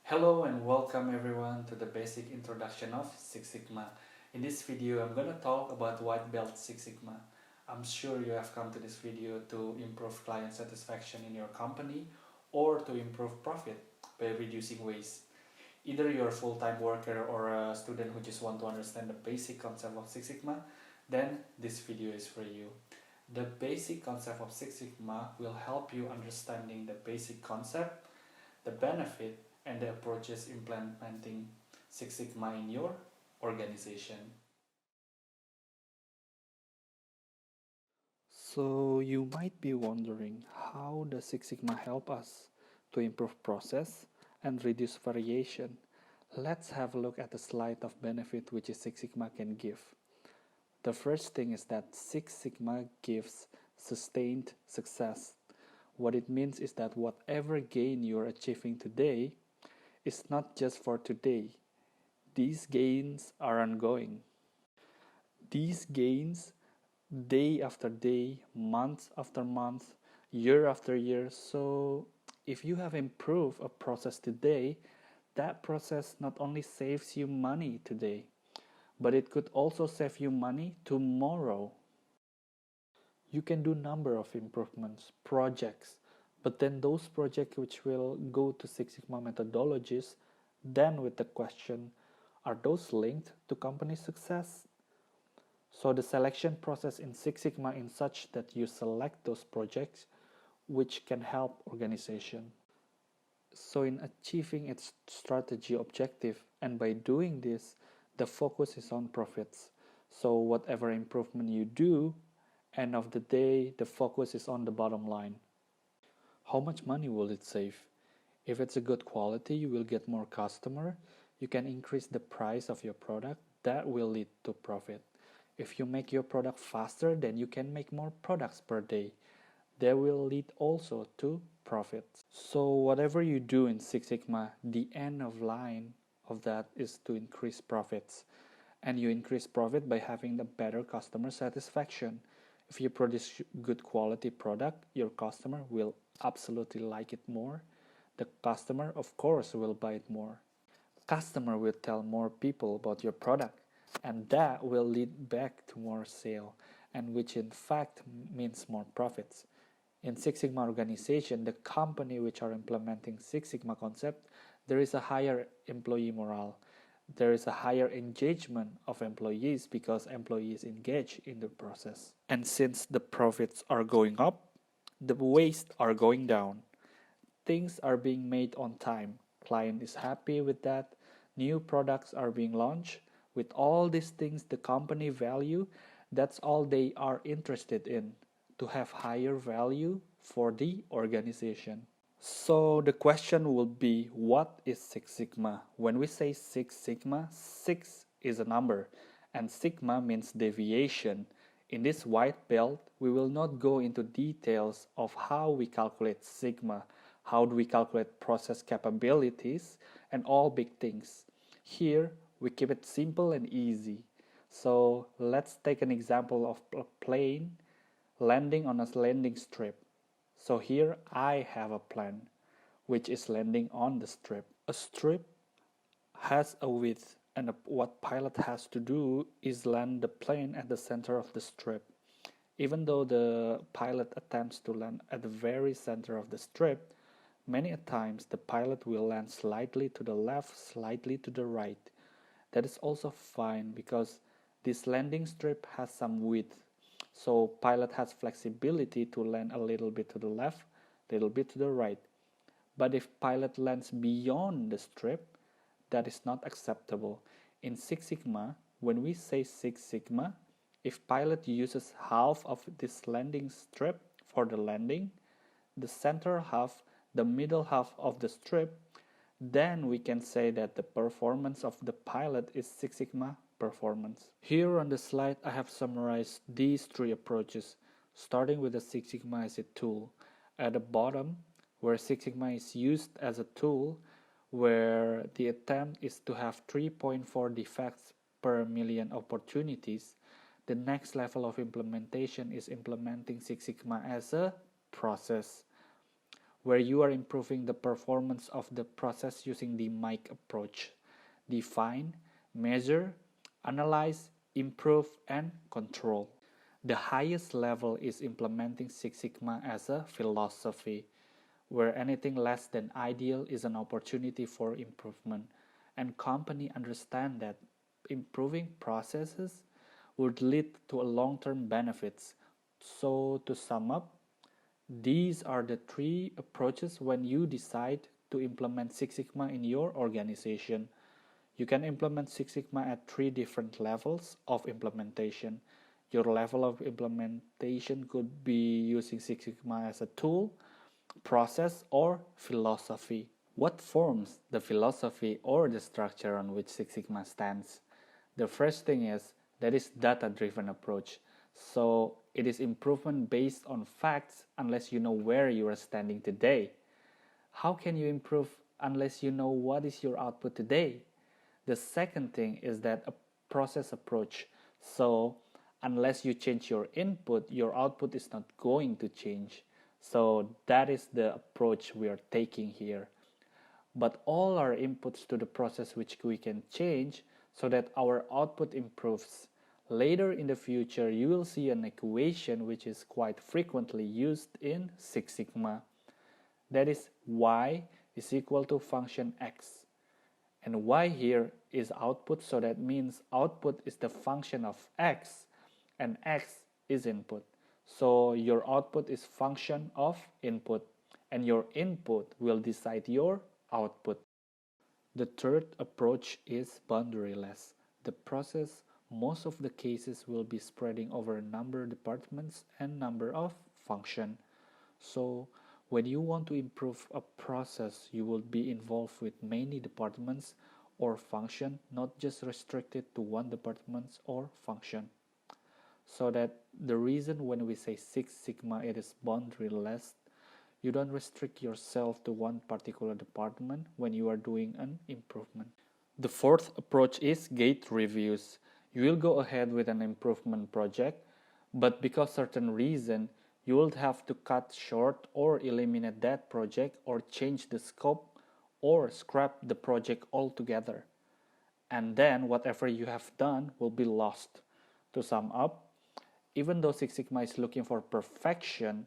Hello and welcome everyone to the basic introduction of Six Sigma. In this video, I'm going to talk about white belt Six Sigma. I'm sure you have come to this video to improve client satisfaction in your company or to improve profit by reducing waste. Either you're a full-time worker or a student who just want to understand the basic concept of Six Sigma, then this video is for you. The basic concept of Six Sigma will help you understanding the basic concept, the benefit, and the approaches implementing Six Sigma in your organization. So you might be wondering, how does Six Sigma help us to improve process and reduce variation? Let's have a look at the slide of benefit which Six Sigma can give. The first thing is that Six Sigma gives sustained success. What it means is that whatever gain you're achieving today is not just for today. These gains are ongoing. These gains day after day, month after month, year after year. So if you have improved a process today, that process not only saves you money today, but it could also save you money tomorrow. You can do number of improvements, projects, but then those projects which will go to Six Sigma methodologies, then with the question, are those linked to company success? So the selection process in Six Sigma is such that you select those projects which can help organization. So in achieving its strategy objective, and by doing this, the focus is on profits. So whatever improvement you do, end of the day, the focus is on the bottom line. How much money will it save? If it's a good quality, you will get more customer. You can increase the price of your product. That will lead to profit. If you make your product faster, then you can make more products per day. That will lead also to profits. So whatever you do in Six Sigma, the end of line of that is to increase profits. And you increase profit by having the better customer satisfaction. If you produce good quality product, your customer will absolutely like it more. The customer, of course, will buy it more. Customer will tell more people about your product, and that will lead back to more sale, and which in fact means more profits. In Six Sigma organization, the company which are implementing Six Sigma concept, there is a higher employee morale. There is a higher engagement of employees because employees engage in the process. And since the profits are going up, the waste are going down. Things are being made on time. Client is happy with that. New products are being launched. With all these things the company value, that's all they are interested in, to have higher value for the organization. So the question will be, what is Six Sigma? When we say Six Sigma, 6 is a number and Sigma means deviation. In this white belt, we will not go into details of how we calculate Sigma, how do we calculate process capabilities, and all big things. Here, we keep it simple and easy. So let's take an example of a plane landing on a landing strip. So here I have a plane which is landing on the strip. A strip has a width, and what pilot has to do is land the plane at the center of the strip. Even though the pilot attempts to land at the very center of the strip, many a times the pilot will land slightly to the left, slightly to the right. That is also fine because this landing strip has some width. So pilot has flexibility to land a little bit to the left, a little bit to the right. But if pilot lands beyond the strip, that is not acceptable. In Six Sigma, when we say Six Sigma, if pilot uses half of this landing strip for the landing, the center half, the middle half of the strip, then we can say that the performance of the pilot is Six Sigma performance. Here on the slide I have summarized these three approaches, starting with the Six Sigma as a tool. At the bottom, where Six Sigma is used as a tool, where the attempt is to have 3.4 defects per million opportunities, the next level of implementation is implementing Six Sigma as a process. where you are improving the performance of the process using the DMAIC approach. Define, measure, analyze, improve, and control. The highest level is implementing Six Sigma as a philosophy, where anything less than ideal is an opportunity for improvement, and companies understand that improving processes would lead to long-term benefits. So to sum up, these are the 3 approaches when you decide to implement Six Sigma in your organization. You can implement Six Sigma at 3 different levels of implementation. Your level of implementation could be using Six Sigma as a tool, process, or philosophy. What forms the philosophy or the structure on which Six Sigma stands? The first thing is that is data-driven approach. So it is improvement based on facts unless you know where you are standing today. How can you improve unless you know what is your output today? The second thing is that a process approach. So unless you change your input, your output is not going to change. So that is the approach we are taking here. But all our inputs to the process which we can change so that our output improves. Later in the future, you will see an equation which is quite frequently used in Six Sigma. That is y is equal to function x. And y here is output, so that means output is the function of x and x is input. So your output is function of input and your input will decide your output. The third approach is boundaryless. The process most of the cases will be spreading over a number of departments and number of function. So when you want to improve a process, you will be involved with many departments or function, not just restricted to one department or function. So that the reason when we say Six Sigma it is boundaryless, you don't restrict yourself to one particular department when you are doing an improvement. The fourth approach is gate reviews. You will go ahead with an improvement project, but because certain reason, you will have to cut short or eliminate that project or change the scope or scrap the project altogether. And then whatever you have done will be lost. To sum up, even though Six Sigma is looking for perfection,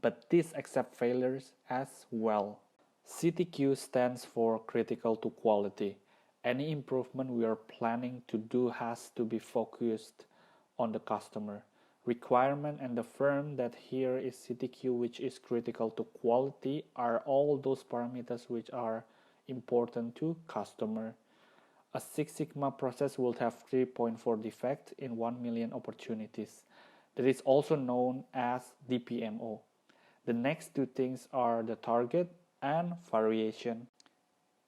but this accepts failures as well. CTQ stands for critical to quality. Any improvement we are planning to do has to be focused on the customer requirement, and the firm that here is CTQ, which is critical to quality, are all those parameters which are important to customer. A Six Sigma process will have 3.4 defects in 1 million opportunities. That is also known as DPMO. The next 2 things are the target and variation.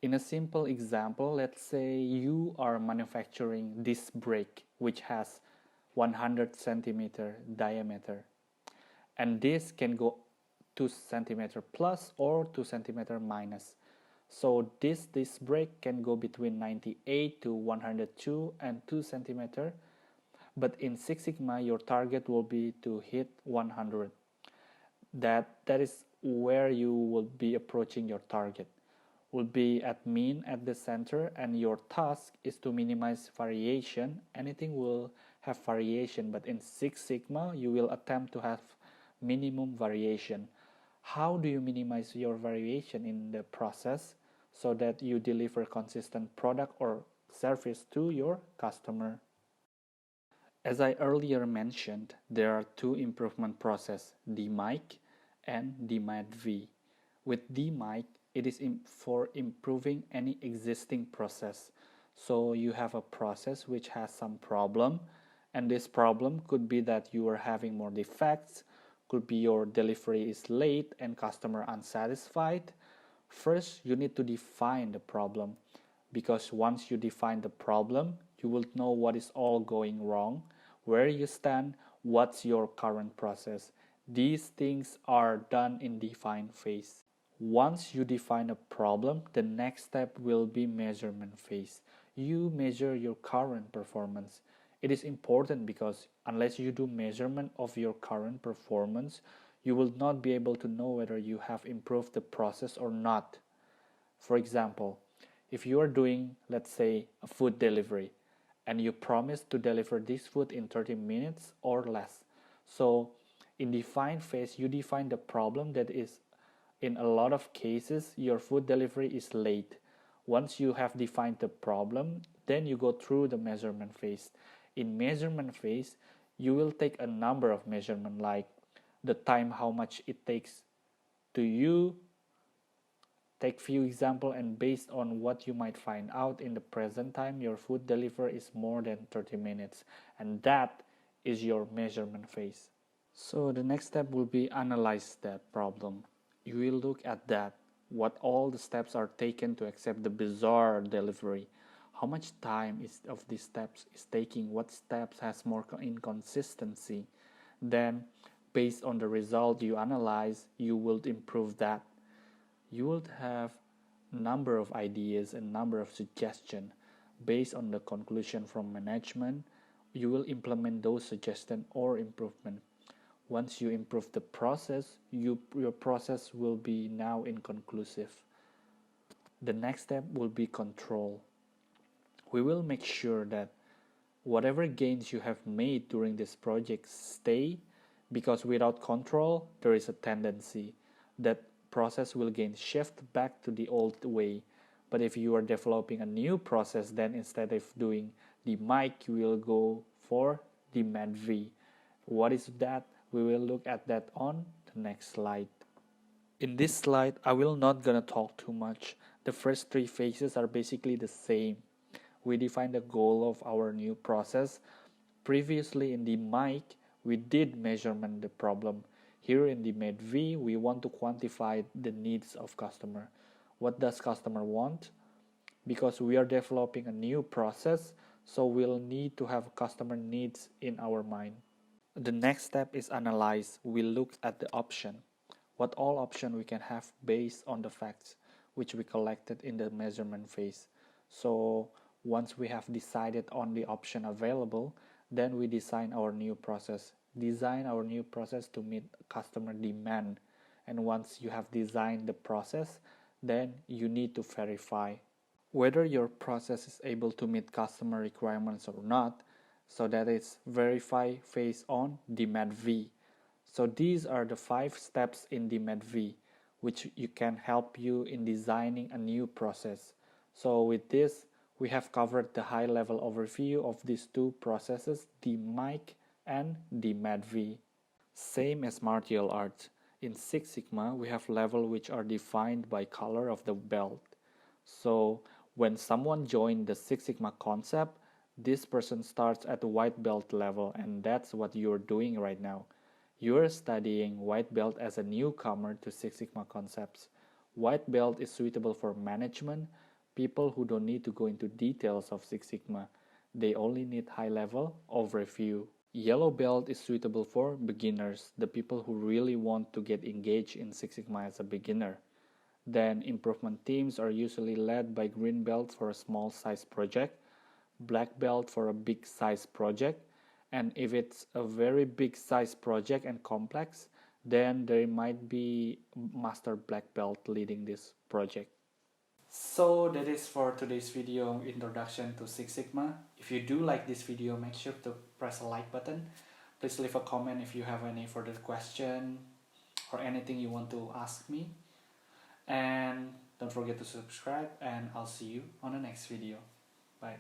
In a simple example, let's say you are manufacturing this brake which has 100 centimeter diameter, and this can go 2 centimeter plus or 2 centimeter minus. So this brake can go between 98 to 102 and 2 centimeter, but in Six Sigma your target will be to hit 100. That is where you will be approaching your target. Will be at mean at the center, and your task is to minimize variation. Anything will have variation, but in Six Sigma you will attempt to have minimum variation. How do you minimize your variation in the process so that you deliver consistent product or service to your customer? As I earlier mentioned, there are 2 improvement processes, DMAIC and DMADV. With DMAIC, it is for improving any existing process. So you have a process which has some problem, and this problem could be that you are having more defects, could be your delivery is late and customer unsatisfied. First, you need to define the problem, because once you define the problem, you will know what is all going wrong, where you stand, what's your current process. These things are done in define phase. Once you define a problem, the next step will be measurement phase. You measure your current performance. It is important because unless you do measurement of your current performance, you will not be able to know whether you have improved the process or not. For example, if you are doing, let's say, a food delivery, and you promise to deliver this food in 30 minutes or less. So in define phase, you define the problem that is, in a lot of cases, your food delivery is late. Once you have defined the problem, then you go through the measurement phase. In measurement phase, you will take a number of measurements like the time, how much it takes to you. Take few examples, and based on what you might find out in the present time, your food delivery is more than 30 minutes, and that is your measurement phase. So the next step will be analyze that problem. You will look at that, what all the steps are taken to accept the bizarre delivery. How much time of these steps is taking, what steps has more inconsistency. Then based on the result you analyze, you will improve that. You will have number of ideas and number of suggestions. Based on the conclusion from management, you will implement those suggestions or improvement. Once you improve the process, your process will be now inconclusive. The next step will be control. We will make sure that whatever gains you have made during this project stay, because without control, there is a tendency that process will again shift back to the old way. But if you are developing a new process, then instead of doing DMAIC, you will go for DMADV. What is that? We will look at that on the next slide. In this slide, I will not gonna talk too much. The first three phases are basically the same. We define the goal of our new process. Previously in DMAIC, we did measurement the problem. Here in the DMADV, we want to quantify the needs of customer. What does customer want? Because we are developing a new process, so we'll need to have customer needs in our mind. The next step is analyze. We look at the option. What all option we can have based on the facts which we collected in the measurement phase. So once we have decided on the option available, then we design our new process. Design our new process to meet customer demand. And once you have designed the process, then you need to verify whether your process is able to meet customer requirements or not. So that is verify phase on DMADV. So these are the 5 steps in DMADV which you can help you in designing a new process. So with this, we have covered the high-level overview of these two processes, DMAIC and DMADV. Same as martial arts. In Six Sigma, we have levels which are defined by color of the belt. So when someone joins the Six Sigma concept, this person starts at the white belt level, and that's what you're doing right now. You're studying white belt as a newcomer to Six Sigma concepts. White belt is suitable for management, people who don't need to go into details of Six Sigma. They only need high-level overview. Yellow belt is suitable for beginners, the people who really want to get engaged in Six Sigma as a beginner. Then improvement teams are usually led by green belt for a small size project, black belt for a big size project, and if it's a very big size project and complex, then there might be master black belt leading this project. So that is for today's video, introduction to Six Sigma. If you do like this video, make sure to press a like button. Please leave a comment if you have any further question or anything you want to ask me. And don't forget to subscribe, and I'll see you on the next video. Bye.